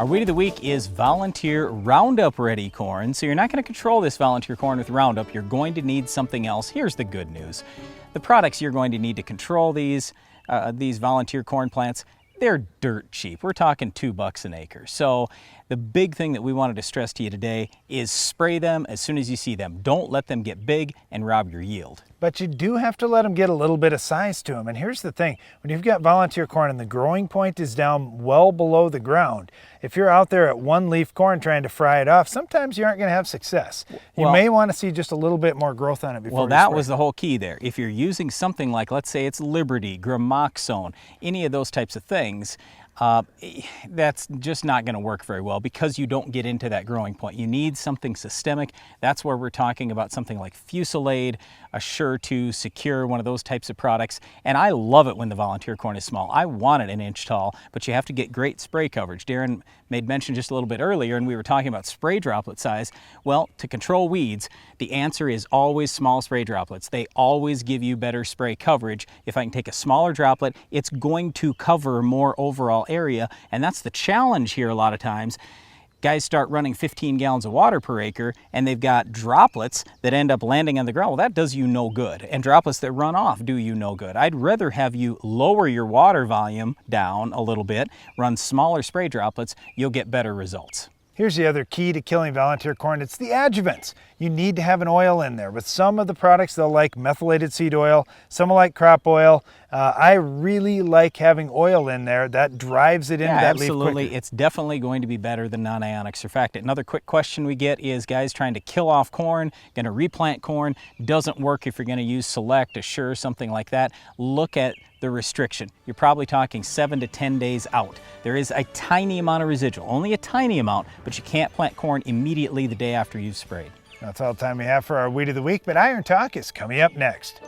Our weed of the week is volunteer Roundup Ready corn. So you're not going to control this volunteer corn with Roundup. You're going to need something else. Here's the good news. The products you're going to need to control these volunteer corn plants, they're dirt cheap. We're talking $2 an acre. So the big thing that we wanted to stress to you today is spray them as soon as you see them. Don't let them get big and rob your yield. But you do have to let them get a little bit of size to them. And here's the thing, when you've got volunteer corn and the growing point is down well below the ground, if you're out there at one leaf corn trying to fry it off, sometimes you aren't going to have success. You may want to see just a little bit more growth on it before you spray. Well, that was the whole key there. If you're using something like, let's say it's Liberty, Gramoxone, any of those types of things, that's just not going to work very well because you don't get into that growing point. You need something systemic. That's where we're talking about something like Fusilade, Assure 2, Secure, one of those types of products. And I love it when the volunteer corn is small. I want it an inch tall, but you have to get great spray coverage. Darren made mention just a little bit earlier, and we were talking about spray droplet size. Well, to control weeds, the answer is always small spray droplets. They always give you better spray coverage. If I can take a smaller droplet, it's going to cover more overall area, and that's the challenge here a lot of times. Guys start running 15 gallons of water per acre and they've got droplets that end up landing on the ground. Well, that does you no good. And droplets that run off do you no good. I'd rather have you lower your water volume down a little bit, run smaller spray droplets, you'll get better results. Here's the other key to killing volunteer corn. It's the adjuvants. You need to have an oil in there. With some of the products, they'll like methylated seed oil. Some will like crop oil. I really like having oil in there. That drives it into that leaf quicker. Absolutely. It's definitely going to be better than non-ionic surfactant. Another quick question we get is guys trying to kill off corn, going to replant corn. Doesn't work if you're going to use Select, Assure, something like that. Look at the restriction. You're probably talking 7 to 10 days out. There is a tiny amount of residual, only a tiny amount, but you can't plant corn immediately the day after you've sprayed. That's all the time we have for our Weed of the Week, but Iron Talk is coming up next.